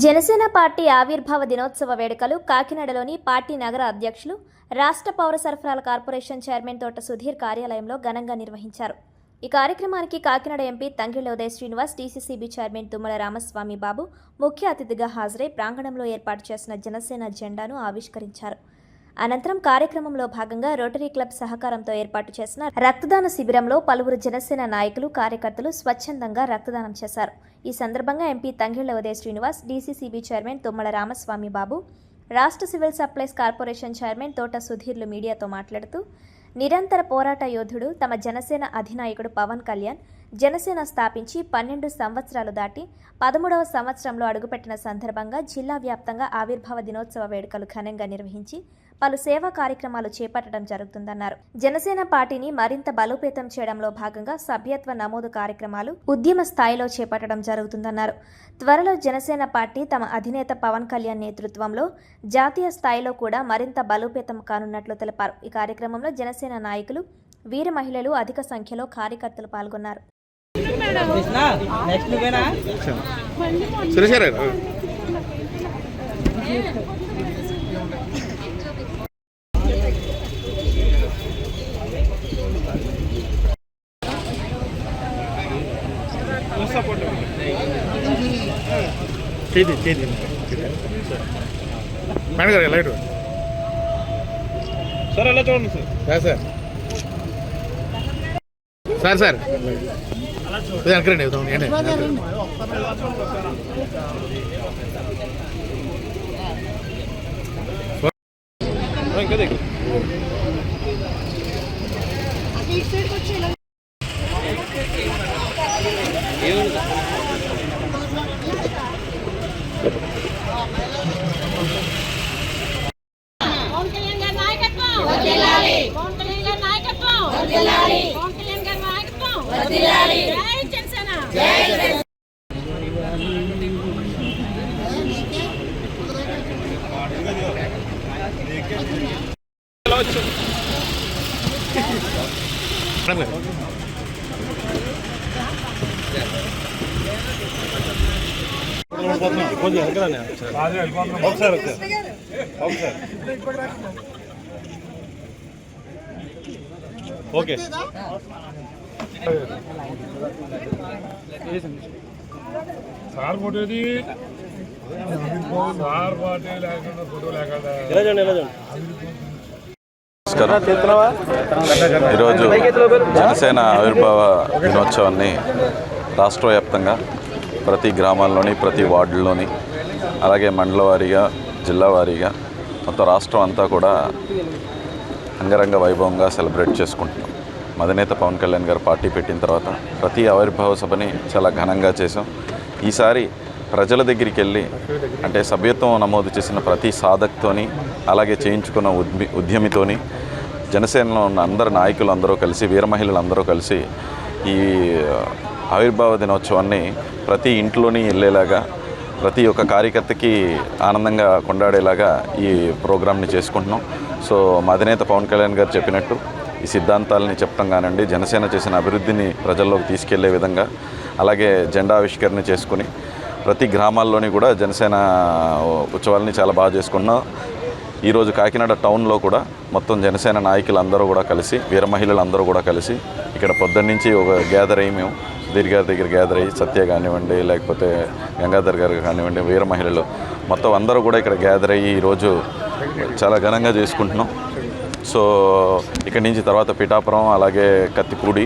Janasena party ఆవిర్భావ దినోత్సవ వేడుకలు కాకినాడలోని పార్టీ నగర అధ్యక్షులు రాష్ట్ర పౌర సరఫరాల కార్పొరేషన్ చైర్మన్ తోట సుధీర్ కార్యాలయంలో ఘనంగా నిర్వహించారు. ఈ కార్యక్రమానికి Kakinada MP Tangella Uday Srinivas, DCCB chairman Tummala Ramaswamy Babu ముఖ్య అతిథిగా హాజరై ప్రాంగణంలో ఏర్పాటు చేసిన జనసేన జెండాను ఆవిష్కరించారు. అనంతరం కార్యక్రమంలో భాగంగా రోటరీ క్లబ్ సహకారంతో ఏర్పాటు చేసిన రక్తదాన శిబిరంలో పలువురు జనసేన నాయకులు, కార్యకర్తలు స్వచ్ఛందంగా రక్తదానం చేశారు. ఈ సందర్భంగా MP Tangella Uday Srinivas, DCCB chairman Tummala Ramaswamy Babu, రాష్ట్ర సివిల్ సప్లైస్ కార్పొరేషన్ చైర్మన్ తోట సుధీర్లు మీడియాతో మాట్లాడుతూ, నిరంతర పోరాట యోధుడు తమ జనసేన అధినాయకుడు పవన్ కళ్యాణ్ జనసేన స్థాపించి 12 సంవత్సరాలు దాటి 13వ సంవత్సరంలో అడుగుపెట్టిన సందర్భంగా జిల్లా వ్యాప్తంగా ఆవిర్భావ దినోత్సవ వేడుకలు ఘనంగా నిర్వహించి పలు సేవా కార్యక్రమాలు చేపట్టడం జరుగుతుందన్నారు. జనసేన పార్టీని మరింత బలోపేతం చేయడంలో భాగంగా సభ్యత్వ నమోదు కార్యక్రమాలు ఉద్యమ స్థాయిలో చేపట్టడం జరుగుతుందన్నారు. త్వరలో జనసేన పార్టీ తమ అధినేత పవన్ కళ్యాణ్ నేతృత్వంలో జాతీయ స్థాయిలో కూడా మరింత బలోపేతం కానున్నట్లు తెలిపారు. ఈ కార్యక్రమంలో జనసేన నాయకులు, వీర మహిళలు అధిక సంఖ్యలో కార్యకర్తలు పాల్గొన్నారు. మేడం గారు లైట్ సార్ ఎలా చూడండి సార్ సార్ సార్ వెనకరండి ఏంటి ఓకే సార్ ఫోటోది సార్ పార్టీ లేకుండా ఫోటో లేకుండా. ఈరోజు జనసేన ఆవిర్భావ దినోత్సవాన్ని రాష్ట్ర వ్యాప్తంగా ప్రతి గ్రామాల్లోని, ప్రతి వార్డుల్లోని, అలాగే మండల వారీగా, జిల్లా వారీగా మొత్తం రాష్ట్రం అంతా కూడా అంగరంగ వైభవంగా సెలబ్రేట్ చేసుకుంటున్నాం. అధినేత పవన్ కళ్యాణ్ గారు పార్టీ పెట్టిన తర్వాత ప్రతి ఆవిర్భావ సభని చాలా ఘనంగా చేసాం. ఈసారి ప్రజల దగ్గరికి వెళ్ళి, అంటే సభ్యత్వం నమోదు చేసిన ప్రతి సాధక్తోని, అలాగే చేయించుకున్న ఉద్యమితోని, జనసేనలో ఉన్న అందరు నాయకులు అందరూ కలిసి, వీర మహిళలు అందరూ కలిసి ఈ ఆవిర్భావ దినోత్సవాన్ని ప్రతి ఇంట్లోని వెళ్ళేలాగా, ప్రతి ఒక్క కార్యకర్తకి ఆనందంగా కొండాడేలాగా ఈ ప్రోగ్రామ్ని చేసుకుంటున్నాం. సో మా అధినేత పవన్ కళ్యాణ్ గారు చెప్పినట్టు ఈ సిద్ధాంతాలని చెప్పడం కానివ్వండి, జనసేన చేసిన అభివృద్ధిని ప్రజల్లోకి తీసుకెళ్లే విధంగా, అలాగే జెండా ఆవిష్కరణ చేసుకుని ప్రతి గ్రామాల్లోని కూడా జనసేన ఉత్సవాలని చాలా బాగా చేసుకున్నాం. ఈరోజు కాకినాడ టౌన్లో కూడా మొత్తం జనసేన నాయకులు అందరూ కూడా కలిసి, వీర మహిళలు అందరూ కూడా కలిసి ఇక్కడ పొద్దున్న నుంచి ఒక గ్యాదర్ అయ్యి, మేము సుధీర్ గారి దగ్గర గ్యాదర్ అయ్యి, సత్య కానివ్వండి, లేకపోతే గంగాధర్ గారు కానివ్వండి, వీర మహిళలు మొత్తం అందరూ కూడా ఇక్కడ గ్యాదర్ అయ్యి ఈరోజు చాలా ఘనంగా చేసుకుంటున్నాం. సో ఇక్కడి నుంచి తర్వాత పిఠాపురం, అలాగే కత్తిపూడి,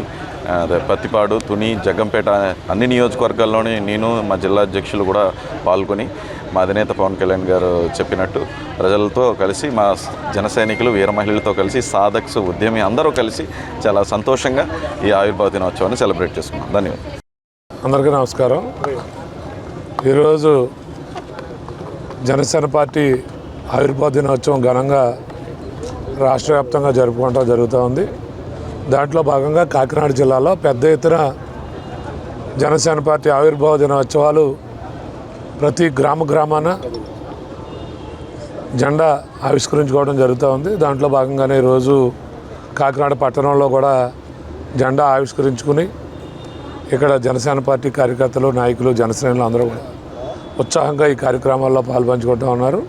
అదే పత్తిపాడు, తుని, జగ్గంపేట అన్ని నియోజకవర్గాల్లోని నేను, మా జిల్లా అధ్యక్షులు కూడా పాల్గొని మా అధినేత పవన్ కళ్యాణ్ గారు చెప్పినట్టు ప్రజలతో కలిసి, మా జన సైనికులు, వీర మహిళలతో కలిసి, సాధక్స్, ఉద్యమి అందరూ కలిసి చాలా సంతోషంగా ఈ ఆవిర్భావ దినోత్సవాన్ని సెలబ్రేట్ చేసుకున్నాం. ధన్యవాదాలు. అందరికీ నమస్కారం. ఈరోజు జనసేన పార్టీ ఆవిర్భావ దినోత్సవం ఘనంగా రాష్ట్ర వ్యాప్తంగా జరుపుకోవడం జరుగుతూ ఉంది. దాంట్లో భాగంగా కాకినాడ జిల్లాలో పెద్ద ఎత్తున జనసేన పార్టీ ఆవిర్భావ దినోత్సవాలు ప్రతి గ్రామాన జెండా ఆవిష్కరించుకోవడం జరుగుతూ ఉంది. దాంట్లో భాగంగానే ఈరోజు కాకినాడ పట్టణంలో కూడా జెండా ఆవిష్కరించుకుని ఇక్కడ జనసేన పార్టీ కార్యకర్తలు, నాయకులు, జనసేనలు అందరూ కూడా ఉత్సాహంగా ఈ కార్యక్రమాల్లో పాల్పంచుకుంటూ ఉన్నారు.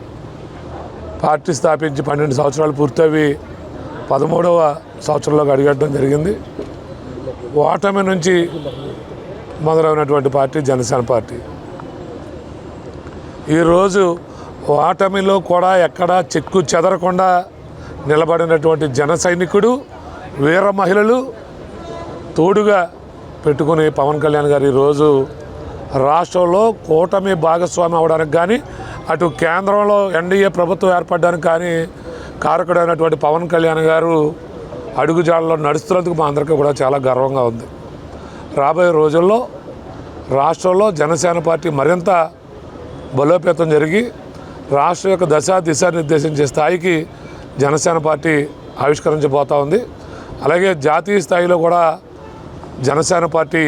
పార్టీ స్థాపించి 12 సంవత్సరాలు పూర్తవి 13వ సంవత్సరంలోకి అడుగెట్టడం జరిగింది. ఓటమి నుంచి మొదలైనటువంటి పార్టీ జనసేన పార్టీ. ఈరోజు ఓటమిలో కూడా ఎక్కడా చెక్కు చెదరకుండా నిలబడినటువంటి జన సైనికుడు, వీర మహిళలు తోడుగా పెట్టుకుని పవన్ కళ్యాణ్ గారు ఈరోజు రాష్ట్రంలో కూటమి భాగస్వామి అవడానికి కానీ, అటు కేంద్రంలో ఎన్డీఏ ప్రభుత్వం ఏర్పడడానికి కానీ కారకుడైనటువంటి పవన్ కళ్యాణ్ గారు అడుగుజాడలో నడుస్తున్నందుకు మా అందరికీ కూడా చాలా గర్వంగా ఉంది. రాబోయే రోజుల్లో రాష్ట్రంలో జనసేన పార్టీ మరింత బలోపేతం జరిగి రాష్ట్రం యొక్క దిశ నిర్దేశించే స్థాయికి జనసేన పార్టీ ఆవిష్కరించబోతూ ఉంది. అలాగే జాతీయ స్థాయిలో కూడా జనసేన పార్టీ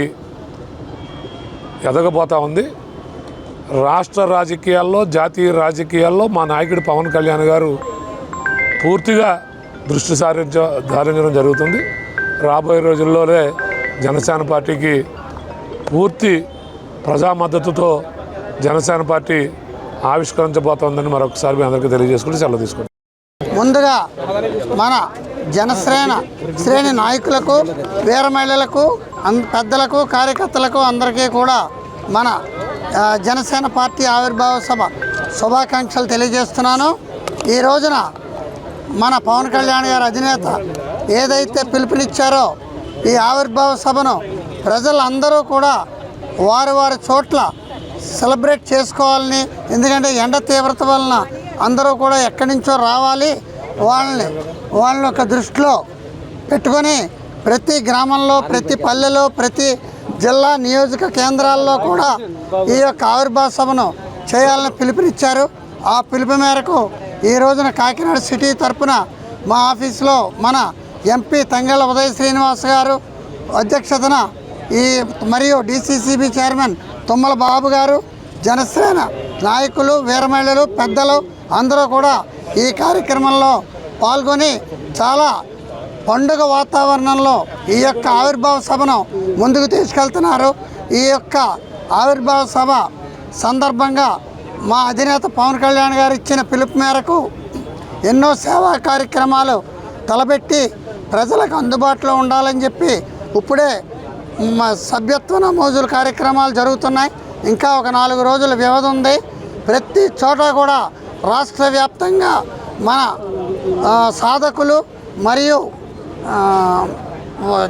ఎదగబోతూ ఉంది. రాష్ట్ర రాజకీయాల్లో, జాతీయ రాజకీయాల్లో మా నాయకుడు పవన్ కళ్యాణ్ గారు పూర్తిగా దృష్టి సారించడం జరుగుతుంది. రాబోయే రోజుల్లోనే జనసేన పార్టీకి పూర్తి ప్రజా మద్దతుతో జనసేన పార్టీ ఆవిష్కరించబోతోందని మరొకసారి మీ అందరికీ తెలియజేసుకుంటూ సెలవు తీసుకుంటాం. ముందుగా మన శ్రేణి నాయకులకు, వీర మహిళలకు, పెద్దలకు, కార్యకర్తలకు అందరికీ కూడా మన జనసేన పార్టీ ఆవిర్భావ సభ శుభాకాంక్షలు తెలియజేస్తున్నాను. ఈ రోజున మన పవన్ కళ్యాణ్ గారి అధినేత ఏదైతే పిలుపునిచ్చారో ఈ ఆవిర్భావ సభను ప్రజలందరూ కూడా వారి చోట్ల సెలబ్రేట్ చేసుకోవాలని, ఎందుకంటే ఎండ తీవ్రత వలన అందరూ కూడా ఎక్కడి నుంచో రావాలి, వాళ్ళ యొక్క దృష్టిలో పెట్టుకొని ప్రతి గ్రామంలో, ప్రతి పల్లెలో, ప్రతి జిల్లా నియోజక కేంద్రాల్లో కూడా ఈ యొక్క ఆవిర్భావ సభను చేయాలని పిలుపునిచ్చారు. ఆ పిలుపు మేరకు ఈ రోజున కాకినాడ సిటీ తరపున మా ఆఫీసులో మన ఎంపీ తంగెళ్ళ ఉదయ శ్రీనివాస్ గారు అధ్యక్షతన మరియు డిసిసిబి చైర్మన్ తుమ్మల బాబు గారు, జనసేన నాయకులు, వీర మహిళలు, పెద్దలు అందరూ కూడా ఈ కార్యక్రమంలో పాల్గొని చాలా పండుగ వాతావరణంలో ఈ యొక్క ఆవిర్భావ సభను ముందుకు తీసుకెళ్తున్నారు. ఈ యొక్క ఆవిర్భావ సభ సందర్భంగా మా అధినేత పవన్ కళ్యాణ్ గారు ఇచ్చిన పిలుపు మేరకు ఎన్నో సేవా కార్యక్రమాలు తలపెట్టి ప్రజలకు అందుబాటులో ఉండాలని చెప్పి ఇప్పుడే సభ్యత్వ నమోదుల కార్యక్రమాలు జరుగుతున్నాయి. ఇంకా ఒక 4 రోజుల వ్యవధి ఉంది. ప్రతి చోట కూడా రాష్ట్ర వ్యాప్తంగా మన సాధకులు మరియు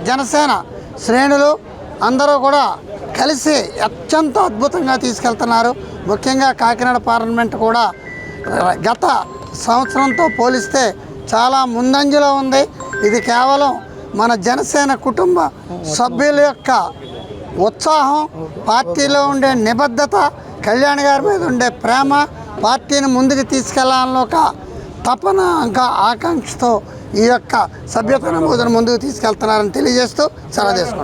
జనసేన శ్రేణులు అందరూ కూడా కలిసి అత్యంత అద్భుతంగా తీసుకెళ్తున్నారు. ముఖ్యంగా కాకినాడ పార్లమెంట్ కూడా గత సంవత్సరంతో పోలిస్తే చాలా ముందంజలో ఉంది. ఇది కేవలం మన జనసేన కుటుంబ సభ్యుల యొక్క ఉత్సాహం, పార్టీలో ఉండే నిబద్ధత, కళ్యాణ్ గారి మీద ఉండే ప్రేమ, పార్టీని ముందుకు తీసుకెళ్లాలని ఒక తపన, ఇంకా ఆకాంక్షతో ఈ యొక్క సభ్యత్వ నమోదును ముందుకు తీసుకెళ్తున్నారని తెలియజేస్తూ సెలవు తీసుకుంటాం.